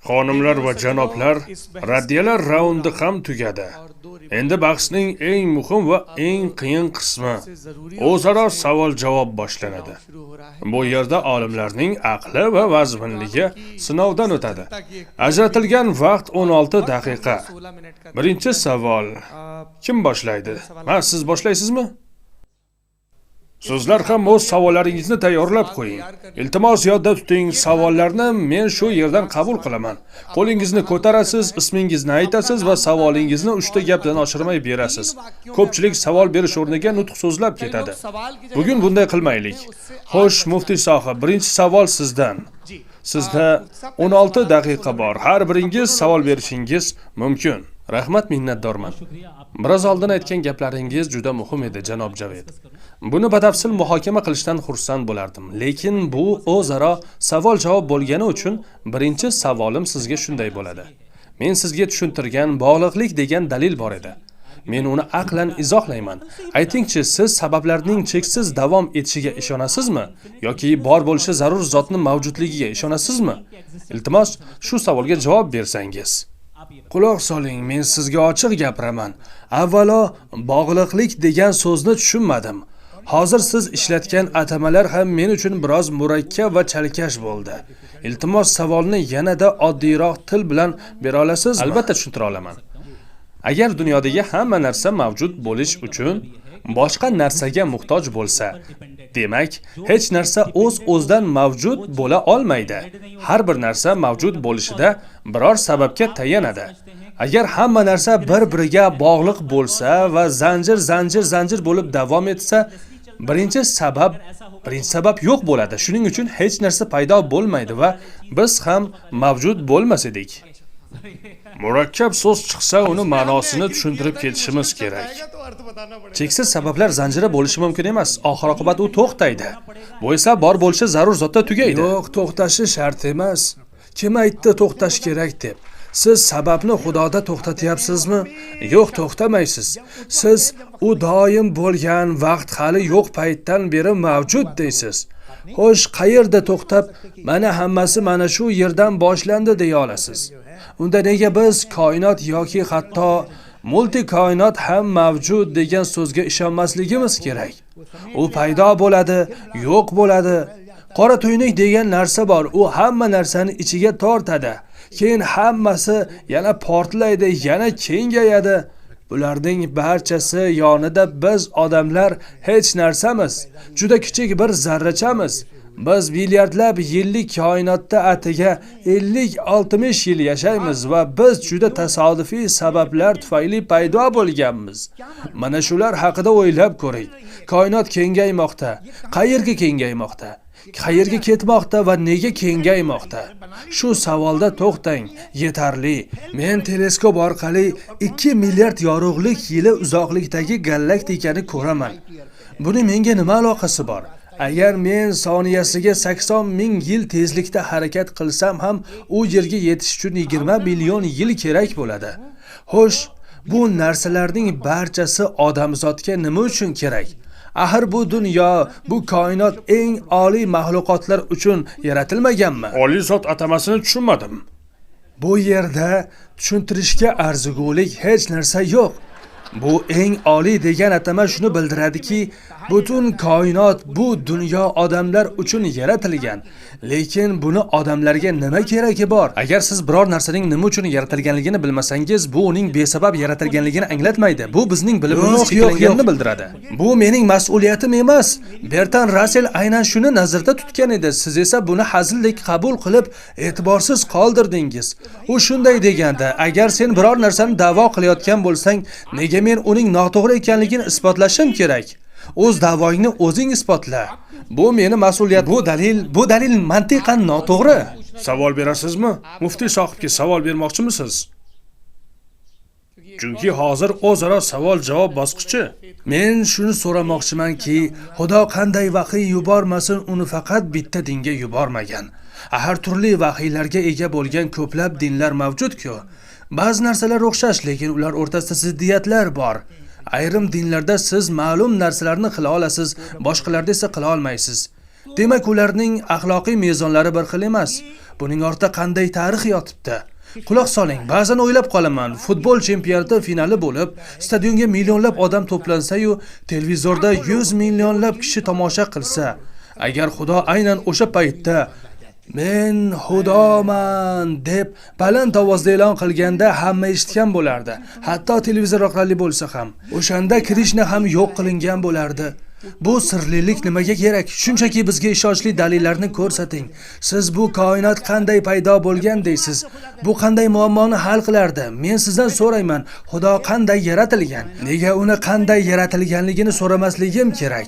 Xonimlar va janoblar, raddiyalar raundi ham tugadi. Endi bahsning eng muhim va eng qiyin qismi o'zaro savol-javob boshlanadi. Bu yerda olimlarning aqli va vazminligi sinovdan o'tadi. Ajratilgan vaqt 16 daqiqa. Birinchi savol. Kim boshlaydi? Siz boshlaysizmi? Sizlar ham o'z savollaringizni tayyorlab qo'ying. Iltimos yodda tuting, savollarni men shu yerdan qabul qilaman. Qo'lingizni ko'tarasiz, ismingizni aytasiz va savolingizni 3 ta gapdan oshirmay berasiz. Ko'pchilik savol berish o'rniga nutq so'zlab ketadi. Bugun bunday qilmaylik. Xo'sh, muftiy sohib, birinchi savol sizdan. Sizda 16 daqiqa bor. Har biringiz savol berishingiz mumkin. Rahmat, minnatdorman. Biroz oldin aytgan gaplaringiz juda muhim edi, janob Javed. Buni batafsil muhokama qilishdan xursand bo'lardim, lekin bu o'zaro savol-javob bo'lgani uchun birinchi savolim sizga shunday bo'ladi. Men sizga tushuntirgan bog'liqlik degan dalil bor edi. Men uni aqlan izohlayman. Aytingchi, siz sabablarning cheksiz davom etishiga ishonasizmi yoki bor bo'lishi zarur zotning mavjudligiga ishonasizmi? Iltimos, shu savolga javob bersangiz. Quloq soling, men sizga ochiq gapiraman. Avvalo, bog'liqlik degan so'zni tushunmadim. Hozir siz ishlatgan atamalar ham men uchun biroz murakkab va chalkash bo'ldi. Iltimos, savolni yanada oddiyroq til bilan bera olasizmi? Albatta tushuntira olaman. Agar dunyodagi hamma narsa mavjud bo'lish uchun boshqa narsaga muhtoj bo'lsa, demak, hech narsa o'z-o'zidan mavjud bo'la olmaydi. Har bir narsa mavjud bo'lishida biror sababga tayanadi. Agar hamma narsa bir-biriga bog'liq bo'lsa va zanjir bo'lib davom etsa, birinchi sabab yo'q bo'ladi. Shuning uchun hech narsa paydo bo'lmaydi va biz ham mavjud bo'lmas edik. Murakkab so'z chiqsa, uni ma'nosini tushuntirib ketishimiz kerak. Cheksiz sabablar zanjiri bo'lishi mumkin emas. Oxir-oqibat u to'xtaydi. Bu esa bor bo'lishi zarur zotda tugaydi. Yo'q, to'xtashi shart emas. Kim aytdi to'xtash kerak deb? Siz sababni Xudoda to'xtatyapsizmi? Yo'q, to'xtamaysiz. Siz u doim bo'lgan, vaqt hali yo'q paytdan beri mavjud deysiz. Xo'sh, qayerda to'xtab, mana hammasi mana shu yerdan boshlandi deya olasiz? Unda nega biz koinot yoki hatto multi-koinot ham mavjud degan so'zga ishonmasligimiz kerak? U paydo bo'ladi, yo'q bo'ladi. Qora tuynuk degan narsa bor, u hamma narsani ichiga tortadi. Keyin hammasi yana portlaydi, yana kengayadi. Bularning barchasi yonida biz odamlar hech narsamiz. Juda kichik bir zarrachamiz. Biz milliardlab yillik koinotda atiga 50-60 yil yashaymiz va biz juda tasodifiy sabablar tufayli paydo bo'lganmiz. Mana shular haqida o'ylab ko'ring. Koinot kengaymoqda. Qayerga kengaymoqda? Qayerga ketmoqda va nega kengaymoqda? Shu savolda to'xtang, yetarli. Men teleskop orqali 2 milliard yorug'lik yili uzoqlikdagi galaktikani ko'raman. Buni menga nima aloqasi bor? Agar men soniyasiga 80 ming yil tezlikda harakat qilsam ham u yerga yetish uchun 20 million yil kerak bo'ladi. Xo'sh, bu narsalarning barchasi odamzodga nima uchun kerak? Axir bu dunyo, bu koinot eng oliy mahluqotlar uchun yaratilmaganmi? Oliy zot atamasini tushunmadim. Bu yerda tushuntirishga arzigulik hech narsa yo'q. Bu eng oliy degan atama shuni bildiradiki, butun koinot, bu dunyo odamlar uchun yaratilgan. Lekin buni odamlarga nima keragi bor? Agar siz biror narsaning nima uchun yaratilganligini bilmasangiz, bu uning besabab yaratilganligini anglatmaydi. Bu bizning bilimimiz cheklanganini bildiradi. Bu mening mas'uliyatim emas. Bertrand Russell aynan shuni nazarda tutgan edi. Siz esa buni hazildek qabul qilib, e'tiborsiz qoldirdingiz. U shunday deganda, agar sen biror narsani da'vo qilayotgan bo'lsang, nega men uning noto'g'ri ekanligini isbotlashim kerak? O'z da'voingni o'zing isbotla. Bu meni mas'uliyat. Bu dalil mantiqan noto'g'ri. Savol berasizmi? Muftiy sohibga savol bermoqchimisiz? Chunki hozir o'zaro savol-javob bosqichi. Men shuni so'ramoqchimanki, Xudo qanday vahiy yubormasin, uni faqat bitta dinga yubormagan. Har turli vahiylarga ega bo'lgan ko'plab dinlar mavjud-ku. Ba'zi narsalar o'xshash, lekin ular o'rtasida ziddiyatlar bor. Ayrim dinlarda siz ma'lum narsalarni qila olasiz, boshqalarda esa qila olmaysiz. Demak, ularning axloqiy mezonlari bir xil emas. Buning ortida qanday tarix yotibdi? Quloq soling, ba'zan o'ylab qolaman, futbol chempionati finali bo'lib, stadionga millionlab odam to'plansa-yu, televizorda 100 millionlab kishi tomosha qilsa, agar Xudo aynan o'sha paytda "Men Xudoman" deb baland ovozda e'lon qilganda hamma eshitgan bo'lardi. Hatto televizor orqali bo'lsa ham. O'shanda Krishna ham yo'q qilingan bo'lardi. Bu sirlilik nimaga kerak? Shunchaki bizga ishonchli dalillarni ko'rsating. Siz bu koinot qanday paydo bo'lgan deysiz? Bu qanday muammoni hal qilardi? Men sizdan so'rayman, Xudo qanday yaratilgan? Nega uni qanday yaratilganligini so'ramasligim kerak?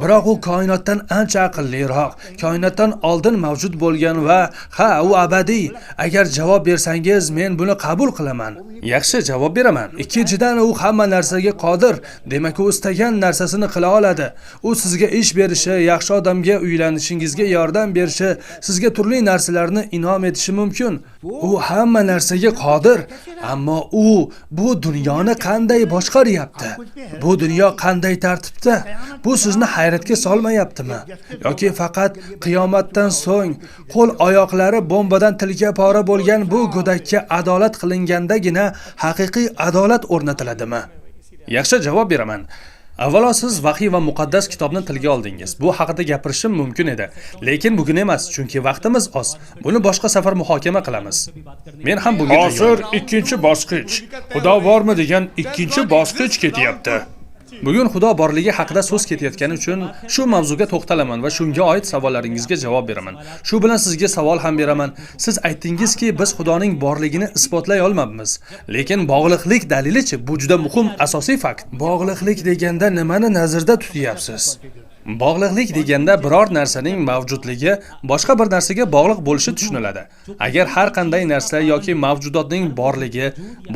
Biroq u koinotdan ancha aqlliroq, koinotdan oldin mavjud bo'lgan va u abadiy. Agar javob bersangiz, men buni qabul qilaman. Yaxshi, javob beraman. Ikkinchidan, u hamma narsaga qodir. Demak, u istagan narsasini qila oladi. U sizga ish berishi, yaxshi odamga uylanishingizga yordam berishi, sizga turli narsalarni inom etishi mumkin. U hamma narsaga qodir, ammo u bu dunyoni qanday boshqaryapti? Bu dunyo qanday tartibda? Bu sizni hayratga solmayaptimi? Yoki faqat qiyomatdan so'ng qo'l-oyoqlari bombadan tilga pora bo'lgan bu go'dakka adolat qilingandagina haqiqiy adolat o'rnatiladimi? Yaxshi, javob beraman. Avvalo siz vahiy va muqaddas kitobni tilga oldingiz. Bu haqida gapirishim mumkin edi, lekin bugun emas, chunki vaqtimiz oz. Buni boshqa safar muhokama qilamiz. Men ham bunga hozir ikkinchi bosqich, Xudo bormi degan ikkinchi bosqich ketyapti. Bugun Xudo borligi haqida so'z ketayotgani uchun shu mavzuga to'xtalaman va shunga oid savollaringizga javob beraman. Shu bilan sizga savol ham beraman. Siz aytdingizki, biz Xudoning borligini isbotlay olmabmiz. Lekin bog'liqlik dalilichi? Bu juda muhim asosiy fakt. Bog'liqlik deganda nimani nazarda tutyapsiz? Bog'liqlik deganda biror narsaning mavjudligi boshqa bir narsaga bog'liq bo'lishi tushuniladi. Agar har qanday narsa yoki mavjudotning borligi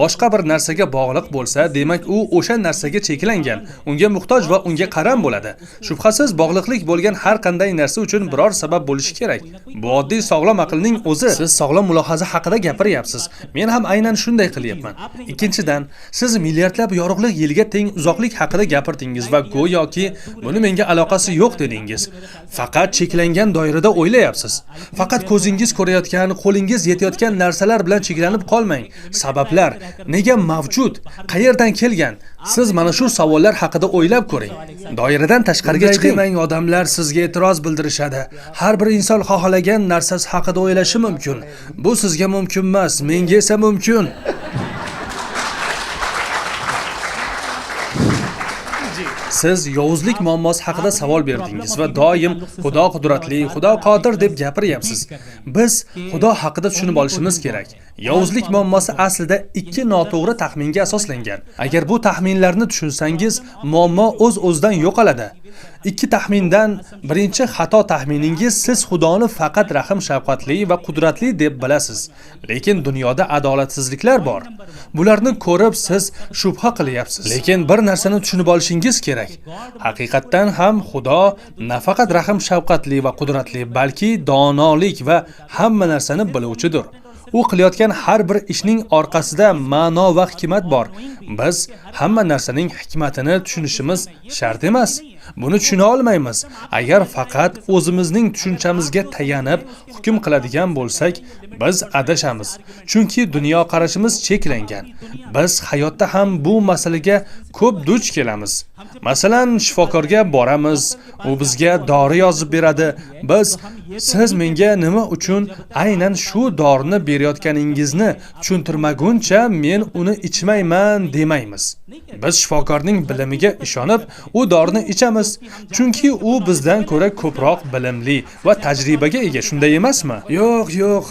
boshqa bir narsaga bog'liq bo'lsa, demak u o'sha narsaga cheklangan, unga muhtoj va unga qaram bo'ladi. Shubhasiz, bog'liqlik bo'lgan har qanday narsa uchun biror sabab bo'lishi kerak. Bu oddiy sog'lom aqlning o'zi. Siz sog'lom mulohaza haqida gapiryapsiz. Men ham aynan shunday qilyapman. Ikkinchidan, siz milliardlab yorug'lik yilga teng uzoqlik haqida gapirdingiz va go'yoki buni menga aloqa yo'q dedingiz. Faqat cheklangan doirada o'ylayapsiz. Faqat ko'zingiz ko'rayotgan, qo'lingiz yetayotgan narsalar bilan cheklanib qolmang. Sabablar nega mavjud? Qayerdan kelgan? Siz mana shu savollar haqida o'ylab ko'ring. Doiradan tashqariga chiqing. Odamlar sizga e'tiroz bildirishadi. Har bir inson xohlagan narsasi haqida o'ylashi mumkin. Bu sizga mumkin emas, menga esa mumkin. Siz yovuzlik muammosi haqida savol berdingiz va doim Xudo qudratli, Xudo qodir deb gapiryapsiz. Biz Xudo haqida tushunib olishimiz kerak. Yovuzlik muammosi aslida ikki noto'g'ri taxminga asoslangan. Agar bu taxminlarni tushunsangiz, muammo o'z-o'zidan yo'qoladi. Ikki taxmindan birinchi xato taxminingiz siz Xudoni faqat rahim shafqatli va qudratli deb bilasiz. Lekin dunyoda adolatsizliklar bor. Bularni ko'rib siz shubha qilyapsiz. Lekin bir narsani tushunib olishingiz kerak. Haqiqatdan ham Xudo nafaqat rahim shafqatli va qudratli, balki donolik va hamma narsani biluvchidir. U qilayotgan har bir ishning orqasida ma'no va hikmat bor. Biz hamma narsaning hikmatini tushunishimiz shart emas. Buni tushuna olmaymiz. Agar faqat o'zimizning tushunchamizga tayanib hukm qiladigan bo'lsak, biz adashamiz. Chunki dunyo qarashimiz cheklangan. Biz hayotda ham bu masalaga ko'p duch kelamiz. Masalan, shifokorga boramiz, u bizga dori yozib beradi. Biz siz menga nima uchun aynan shu dorini berayotganingizni tushuntirmaguncha men uni ichmayman demaymiz. Biz shifokorning bilimiga ishonib, u dorini ichamiz, chunki u bizdan ko'ra ko'proq bilimli va tajribaga ega, shunday emasmi? Yo'q.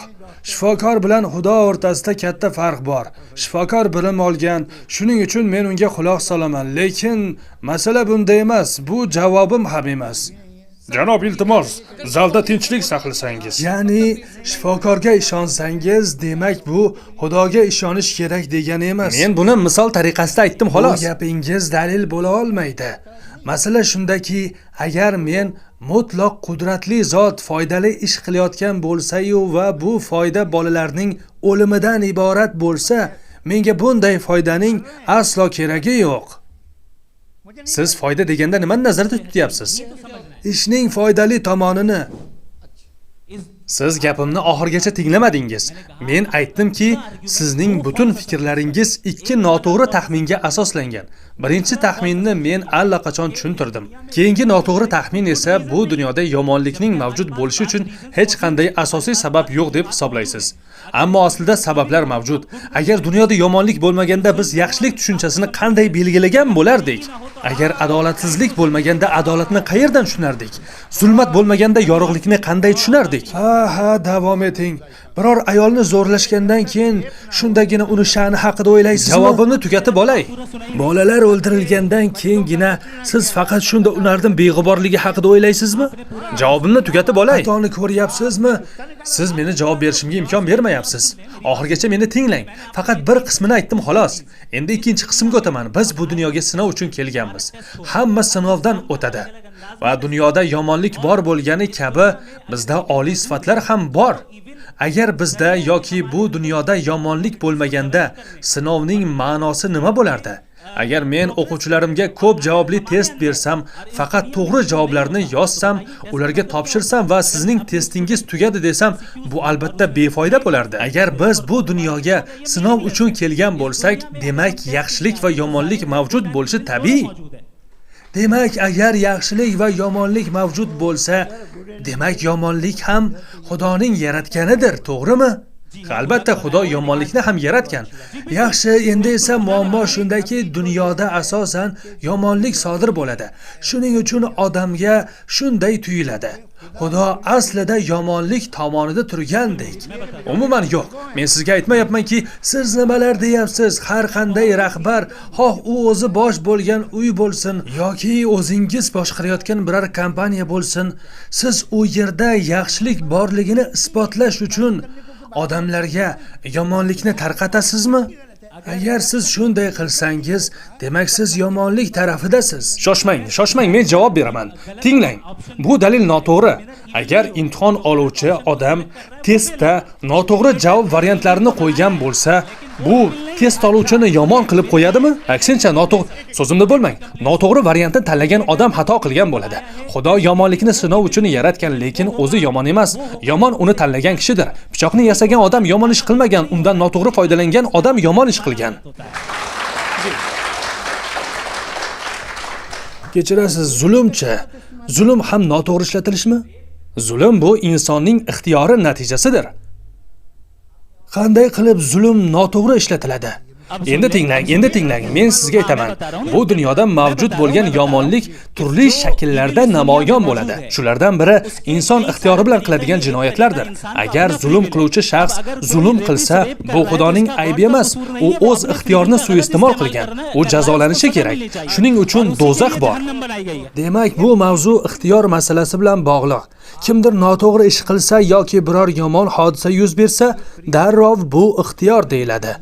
Shifokor bilan Xudo o'rtasida katta farq bor. Shifokor bilim olgan, shuning uchun men unga quloq solaman, lekin masala bunda emas, bu javobim ham emas. Janob, iltimos, zalda tinchlik saqlasangiz. Ya'ni shifokorga ishonsangiz, demak bu Xudoga ishonish kerak degani emas. Men buni misol tariqasida aytdim xolos. Bu gapingiz dalil bo'la olmaydi. Masala shundaki, agar men mutlaq qudratli zot foydali ish qilayotgan bo'lsa-yu va bu foyda bolalarning o'limidan iborat bo'lsa, menga bunday foydaning aslo keragi yo'q. Siz foyda deganda nimani nazarda tutyapsiz? Ishning foydali tomonini. Siz gapimni oxirigacha tinglamadingiz. Men aytdimki, sizning butun fikrlaringiz ikki noto'g'ri taxminga asoslangan. Birinchi taxminni men allaqachon tushuntirdim. Keyingi noto'g'ri taxmin esa bu dunyoda yomonlikning mavjud bo'lishi uchun hech qanday asosiy sabab yo'q deb hisoblaysiz. Ammo aslida sabablar mavjud. Agar dunyoda yomonlik bo'lmaganda biz yaxshilik tushunchasini qanday belgilagan bo'lardik? Agar adolatsizlik bo'lmaganda adolatni qayerdan tushunardik? Zulmat bo'lmaganda yorug'likni qanday tushunardik? Ha, davom eting. Biror ayolni zo'rlashgandan keyin shundagina uni sha'ni haqida o'ylaysizmi? Javobimni tugatib olay. Bolalar o'ldirilgandan keyingina siz faqat shunda ularning beg'uborligi haqida o'ylaysizmi? Javobimni tugatib olay. Xatoni ko'ryapsizmi? Siz meni javob berishimga imkon bermayapsiz. Oxirgacha meni tinglang. Faqat bir qismini aytdim xolos. Endi ikkinchi qismga o'taman. Biz bu dunyoga sinov uchun kelganmiz. Hamma sinovdan o'tadi. Va dunyoda yomonlik bor bo'lgani kabi bizda oliy sifatlar ham bor. Agar bizda yoki bu dunyoda yomonlik bo'lmaganda sinovning ma'nosi nima bo'lardi? Agar men o'quvchilarimga ko'p javobli test bersam, faqat to'g'ri javoblarni yozsam, ularga topshirsam va sizning testingiz tugadi desam, bu albatta befoyda bo'lardi. Agar biz bu dunyoga sinov uchun kelgan bo'lsak, demak yaxshilik va yomonlik mavjud bo'lishi tabiiy. Demak, agar yaxshilik va yomonlik mavjud bo'lsa, demak yomonlik ham Xudoning yaratganidir, to'g'rimi? Albatta Xudo yomonlikni ham yaratgan. Yaxshi, endi esa muammo shundaki, dunyoda asosan yomonlik sodir bo'ladi. Shuning uchun odamga shunday tuyuladi. Xudo aslida yomonlik tomonida turgandek. Umuman yo'q. Men sizga aytmayapmanki, siz nimalar deyapsiz? Har qanday rahbar, xoh u o'zi bosh bo'lgan uy bo'lsin yoki o'zingiz boshqarayotgan biror kompaniya bo'lsin, siz u yerda yaxshilik borligini isbotlash uchun odamlarga yomonlikni tarqatasizmi? Agar siz shunday qilsangiz, demak siz yomonlik tarafidasiz. Shoshmang, men javob beraman. Tinglang. Bu dalil noto'g'ri. Agar imtihon oluvchi odam testda noto'g'ri javob variantlarini qo'ygan bo'lsa, bu test oluvchini yomon qilib qo'yadimi? Aksincha, so'zimni bo'lmang. Noto'g'ri variantni tanlagan odam xato qilgan bo'ladi. Xudo yomonlikni sinov uchun yaratgan, lekin o'zi yomon emas. Yomon uni tanlagan kishidir. Pichoqni yasagan odam yomon ish qilmagan, undan noto'g'ri foydalangan odam yomon ish qilgan. Kechirasiz, zulmchi. Zulm ham noto'g'ri ishlatilishmi? Zulm bu insonning ixtiyori natijasidir. Qanday qilib zulm noto'g'ri ishlatiladi? Endi tinglang, men sizga aytaman. Bu dunyoda mavjud bo'lgan yomonlik turli shakllarda namoyon bo'ladi. Shulardan biri inson ixtiyori bilan qiladigan jinoyatlardir. Agar zulm qiluvchi shaxs zulm qilsa, bu Xudoning aybi emas. U o'z ixtiyorini suiiste'mol qilgan. U jazolanishi kerak. Shuning uchun do'zax bor. Demak, bu mavzu ixtiyor masalasi bilan bog'liq. Kimdir noto'g'ri ish qilsa yoki biror yomon hodisa yuz bersa, darrov bu ixtiyor deyiladi.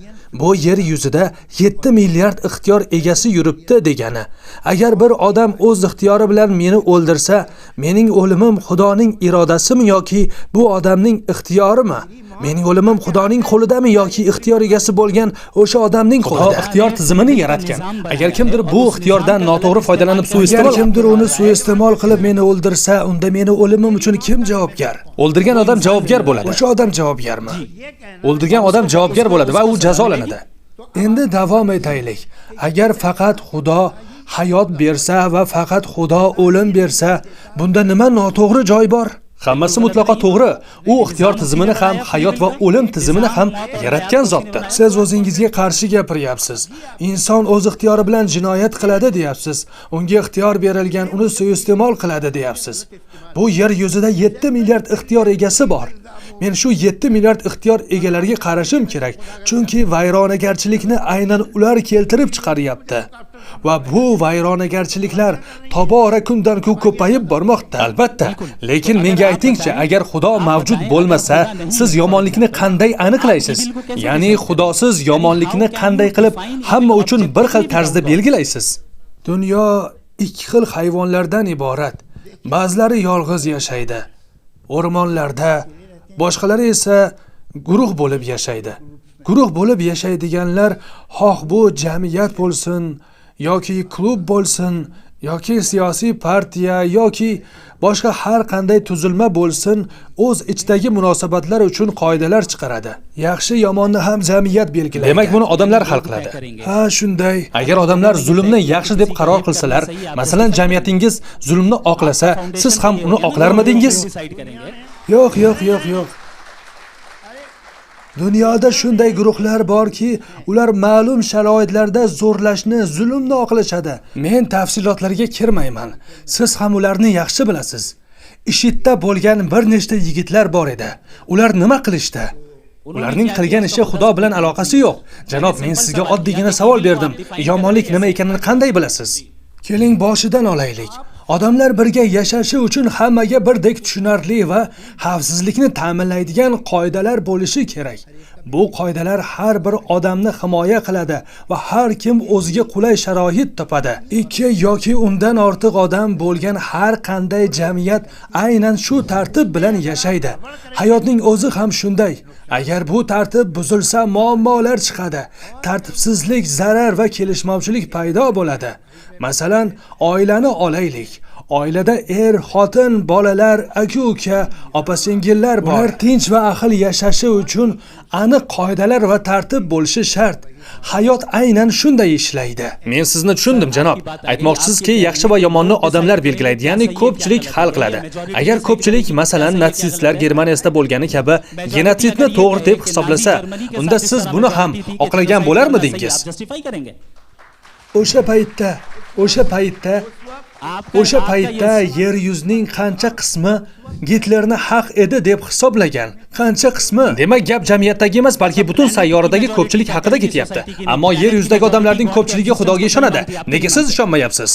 Bu yer yuzida 7 milliard ixtiyor egasi yuribdi degani. Agar bir odam o'z ixtiyori bilan meni o'ldirsa, mening o'limim Xudoning irodasimi yoki bu odamning ixtiyorimi? Mening o'limim Xudoning qo'lidami yoki ixtiyor egasi bo'lgan o'sha odamning qo'lida? Xudo ixtiyor tizimini yaratgan. Agar kimdir bu ixtiyordan noto'g'ri foydalanib suiiste'mol qilib meni o'ldirsa, unda meni o'limim uchun kim javobgar? O'ldirgan odam javobgar bo'ladi. O'sha odam javobgarmi? O'ldirgan odam javobgar bo'ladi va u jazolanadi. Endi davom etaylik. Agar faqat Xudo hayot bersa va faqat Xudo o'lim bersa, bunda nima noto'g'ri joy bor? Hammasi mutlaqo to'g'ri. U ixtiyor tizimini ham, hayot va o'lim tizimini ham yaratgan zotdir. Siz o'zingizga qarshi gapiryapsiz. Inson o'z ixtiyori bilan jinoyat qiladi deyapsiz. Unga ixtiyor berilgan, uni suiiste'mol qiladi deyapsiz. Bu yer yuzida 7 milliard ixtiyor egasi bor. Men shu 7 milliard ixtiyor egalariga qarashim kerak, chunki vayronagarchilikni aynan ular keltirib chiqaryapti. Va bu vayronagarchiliklar tobora kundan kun ko'payib bormoqda. Albatta, lekin menga aytingchi, agar Xudo mavjud bo'lmasa, siz yomonlikni qanday aniqlaysiz? Ya'ni Xudosiz yomonlikni qanday qilib hamma uchun bir xil tarzda belgilaysiz? Dunyo ikki xil hayvonlardan iborat. Ba'zilari yolg'iz yashaydi, o'rmonlarda, boshqalari esa guruh bo'lib yashaydi. Guruh bo'lib yashaydiganlar, xoh bu jamiyat bo'lsin yoki klub bo'lsin, yoki siyosiy partiya yoki boshqa har qanday tuzilma bo'lsin, o'z ichidagi munosabatlar uchun qoidalar chiqaradi. Yaxshi yomonni ham jamiyat belgilaydi. Demak, buni odamlar hal qiladi. Ha, shunday. Agar odamlar zulmni yaxshi deb qaror qilsalar, masalan, jamiyatingiz zulmni oqlasa, siz ham uni oqlarmidingiz? Yo'q. Dunyoda shunday guruhlar borki, ular ma'lum sharoitlarda zo'rlashni, zulmni oqlashadi. Men tafsilotlarga kirmayman. Siz ham ularni yaxshi bilasiz. IShIDda bo'lgan bir nechta yigitlar bor edi. Ular nima qilishdi? Ularning qilgan ishi Xudo bilan aloqasi yo'q. Janob, men sizga oddiygina savol berdim. Yomonlik nima ekanini qanday bilasiz? Keling, boshidan olaylik. Odamlar birga yashashi uchun hammaga birdek tushunarli va xavfsizlikni ta'minlaydigan qoidalar bo'lishi kerak. Bu qoidalar har bir odamni himoya qiladi va har kim o'ziga qulay sharoit topadi. 2 yoki undan ortiq odam bo'lgan har qanday jamiyat aynan shu tartib bilan yashaydi. Hayotning o'zi ham shunday. Agar bu tartib buzilsa, muammolar chiqadi. Tartibsizlik, zarar va kelishmovchilik paydo bo'ladi. Masalan, oilani olaylik. Oilada xotin, bolalar, aka-uka, opa-singillar bor. Ular tinch va ahil yashashi uchun aniq qoidalar va tartib bo'lishi shart. Hayot aynan shunday ishlaydi. Men sizni tushundim, janob. Aytmoqchisizki, yaxshi va yomonni odamlar belgilaydi, ya'ni ko'pchilik hal qiladi. Agar ko'pchilik, masalan, natsistlar Germaniyada bo'lgani kabi genotsidni to'g'ri deb hisoblasa, unda siz buni ham oqlagan bo'larmidingiz? O'sha paytda yer yuzining qancha qismi Gitlerni haq edi deb hisoblagan? Qancha qismi? Demak, gap jamiyatdagi emas, balki butun sayyoradagi ko'pchilik haqida ketyapti. Ammo yer yuzidagi odamlarning ko'pchiligi Xudoga ishonadi. Nega siz ishonmayapsiz?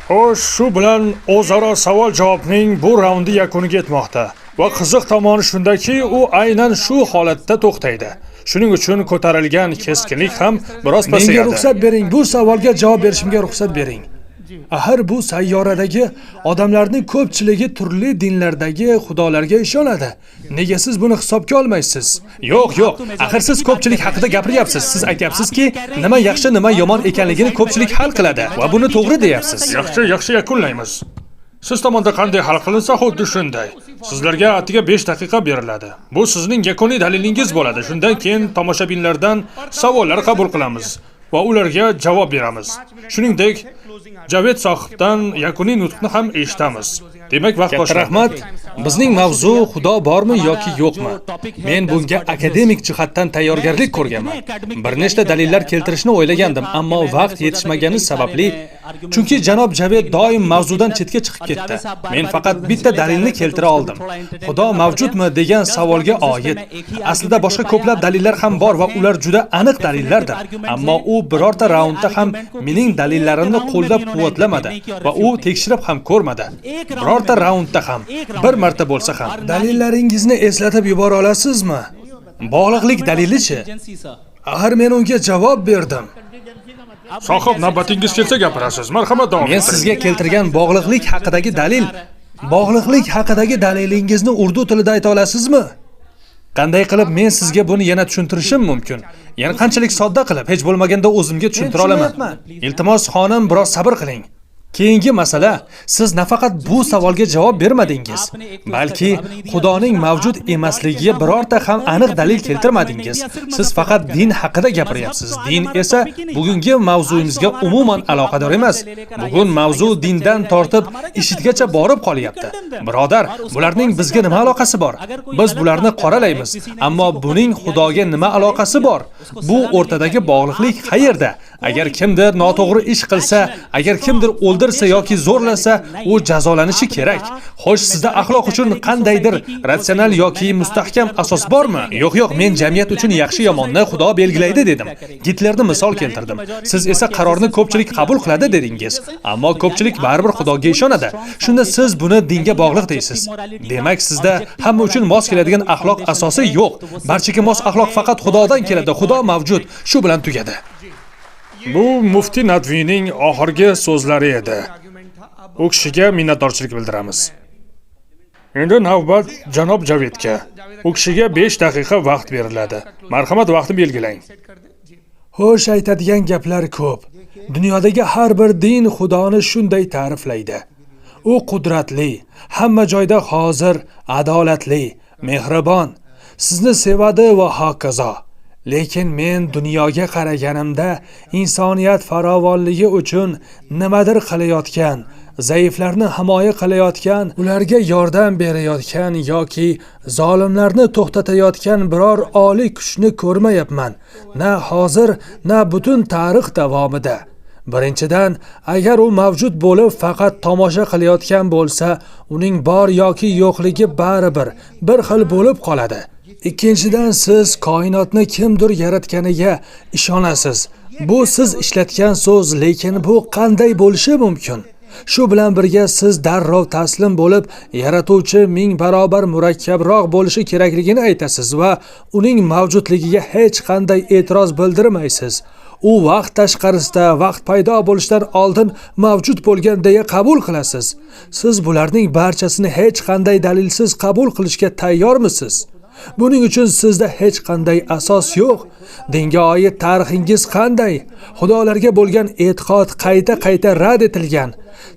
Xo'sh, shu bilan o'zaro savol-javobning bu raundi yakuniga yetmoqda. Va qiziq tomoni shundaki, u aynan shu holatda to'xtaydi. Shuning uchun ko'tarilgan keskinlik ham biroz pasayadi. Menga ruxsat bering, bu savolga javob berishimga ruxsat bering. Axir bu sayyoradagi odamlarning ko'pchiligi turli dinlardagi xudolarga ishonadi. Nega siz buni hisobga olmaysiz? Yo'q. Axir siz ko'pchilik haqida gapiryapsiz. Siz aytyapsizki, nima yaxshi, nima yomon ekanligini ko'pchilik hal qiladi va buni to'g'ri deyapsiz. Yaxshi yakunlaymiz. Siz tomonda qanday hal qilinsa, xuddi shunday. Sizlarga atiga 5 daqiqa beriladi. Bu sizning yakuniy dalilingiz bo'ladi. Shundan keyin tomoshabinlardan savollar qabul qilamiz va ularga javob beramiz. Shuningdek, Javed sohibdan yakuniy nutqni ham eshitamiz. Demak, vaqt boshlandi. Rahmat. Bizning mavzu Xudo bormi yoki yo'qmi? Men bunga akademik jihatdan tayyorgarlik ko'rganman. Bir nechta dalillar keltirishni o'ylagandim, ammo vaqt yetishmagani sababli, chunki janob Javed doim mavzudan chetga chiqib ketdi. Men faqat bitta dalilni keltira oldim. Xudo mavjudmi degan savolga oid. Aslida boshqa ko'plab dalillar ham bor va ular juda aniq dalillardir. Ammo u birorta raundda ham mening dalillarimni qo'llab-quvvatlamadi va u tekshirib ham ko'rmadi. Birorta raundda ham, bir marta bo'lsa ham. Dalillaringizni eslatib yubora olasizmi? Bog'liqlik dalili-chi? Axir men unga javob berdim. Sohib, navbatingiz kelsa gapirasiz. Marhamat, davom eting. Men sizga keltirgan bog'liqlik haqidagi dalilingizni urdu tilida ayta olasizmi? Qanday qilib men sizga buni yana tushuntirishim mumkin? Yana qanchalik sodda qilib, hech bo'lmaganda o'zimga tushuntira olaman. Iltimos, xonim, biroz sabr qiling. Keyingi masala, siz nafaqat bu savolga javob bermadingiz, balki Xudoning mavjud emasligiga birorta ham aniq dalil keltirmadingiz. Siz faqat din haqida gapiryapsiz. Din esa bugungi mavzuyimizga umuman aloqador emas. Bugun mavzu dindan tortib IShIDgacha borib qolyapti. Birodar, bularning bizga nima aloqasi bor? Biz bularni qoralaymiz, ammo buning Xudoga nima aloqasi bor? Bu o'rtadagi bog'liqlik qayerda? Agar kimdir noto'g'ri ish qilsa, agar kimdir o'ldirsa yoki zo'rlasa, u jazolanishi kerak. Xo'sh, sizda axloq uchun qandaydir ratsional yoki mustahkam asos bormi? Yo'q, men jamiyat uchun yaxshi yomonni Xudo belgilaydi dedim. Gitlerni misol keltirdim. Siz esa qarorni ko'pchilik qabul qiladi dedingiz. Ammo ko'pchilik baribir Xudoga ishonadi. Shunda siz buni dinga bog'liq deysiz. Demak, sizda hamma uchun mos keladigan axloq asosi yo'q. Barchaga mos axloq faqat Xudodan keladi. Xudo mavjud. Shu bilan tugadi. Bu mufti Nadviyning oxirgi so'zlari edi. U kishiga minnatdorchilik bildiramiz. Endi navbat janob Javedga. U kishiga 5 daqiqa vaqt beriladi. Marhamat, vaqtni belgilang. Xo'sh, aytadigan gaplar ko'p. Dunyodagi har bir din Xudoni shunday ta'riflaydi. U qudratli, hamma joyda hozir, adolatli, mehribon, sizni sevadi va hokazo. Lekin men dunyoga qaraganimda insoniyat farovonligi uchun nimadir qilayotgan, zaiflarni himoya qilayotgan, ularga yordam berayotgan yoki zolimlarni to'xtatayotgan biror oliy kuchni ko'rmayapman. Na hozir, na butun tarix davomida. Birinchidan, agar u mavjud bo'lib faqat tomosha qilayotgan bo'lsa, uning bor yoki yo'qligi baribir bir xil bo'lib qoladi. Ikkinchidan, siz koinotni kimdir yaratganiga ishonasiz. Bu siz ishlatgan so'z, lekin bu qanday bo'lishi mumkin? Shu bilan birga siz darrov taslim bo'lib, yaratuvchi ming barobar murakkabroq bo'lishi kerakligini aytasiz va uning mavjudligiga hech qanday e'tiroz bildirmaysiz. U vaqt tashqarisida, vaqt paydo bo'lishidan oldin mavjud bo'lgan deya qabul qilasiz. Siz bularning barchasini hech qanday dalilsiz qabul qilishga tayyormisiz? Buning uchun sizda hech qanday asos yo'q. Dinga oid tarixingiz qanday? Xudolarga bo'lgan e'tiqod qayta rad etilgan.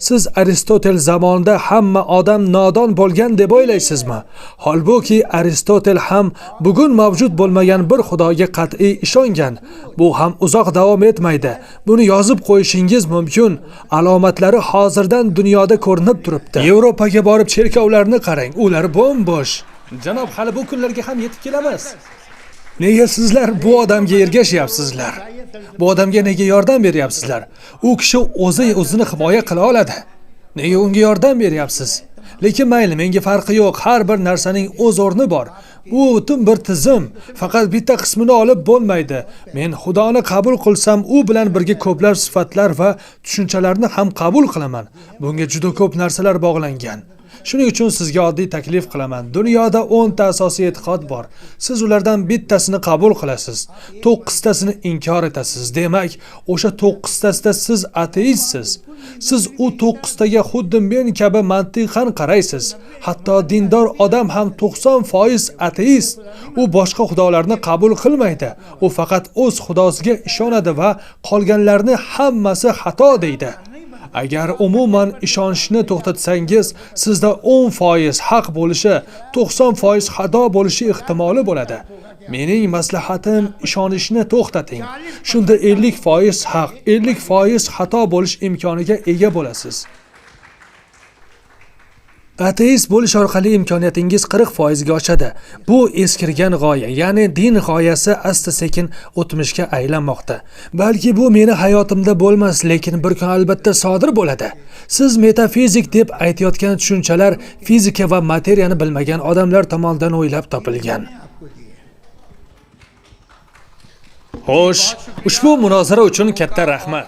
Siz Aristotel zamonida hamma odam nodon bo'lgan deb o'ylaysizmi? Holbuki Aristotel ham bugun mavjud bo'lmagan bir xudoga qat'iy ishongan. Bu ham uzoq davom etmaydi. Buni yozib qo'yishingiz mumkin. Alomatlari hozirdan dunyoda ko'rinib turibdi. Yevropaga borib cherkovlarni qarang, ular bo'm-bo'sh. Janob, hali bu kunlarga ham yetib kelamiz. Nega sizlar bu odamga ergashyapsizlar? Bu odamga nega yordam beryapsizlar? U kishi o'zini himoya qila oladi. Nega unga yordam beryapsiz? Lekin mayli, menga farqi yo'q. Har bir narsaning o'z o'rni bor. Bu butun bir tizim. Faqat bitta qismini olib bo'lmaydi. Men Xudoni qabul qilsam, u bilan birga ko'plab sifatlar va tushunchalarni ham qabul qilaman. Bunga juda ko'p narsalar bog'langan. Shuning uchun sizga oddiy taklif qilaman. Dunyoda 10 ta asosiy e'tiqod bor. Siz ulardan bittasini qabul qilasiz, 9 tasini inkor etasiz. Demak, o'sha 9 tasida siz ateistsiz. Siz u 9 taga xuddi men kabi mantiqan qaraysiz. Hatto dindor odam ham 90% ateist. U boshqa xudolarni qabul qilmaydi. U faqat o'z xudosiga ishonadi va qolganlarni hammasi xato deydi. Agar umuman ishonishni to'xtatsangiz, sizda 10% haq bo'lishi, 90% xato bo'lishi ehtimoli bo'ladi. Mening maslahatim, ishonishni to'xtating. Shunda 50% haq, 50% xato bo'lish imkoniga ega bo'lasiz. Ateist bo'lish orqali imkoniyatingiz 40% ga oshadi. Bu eskirgan g'oya, ya'ni din g'oyasi asta-sekin o'tmishga aylanmoqda. Balki bu meni hayotimda bo'lmas, lekin bir kun albatta sodir bo'ladi. Siz metafizik deb aytayotgan tushunchalar fizika va materiyani bilmagan odamlar tomonidan o'ylab topilgan. Xo'sh, ushbu munozara uchun katta rahmat.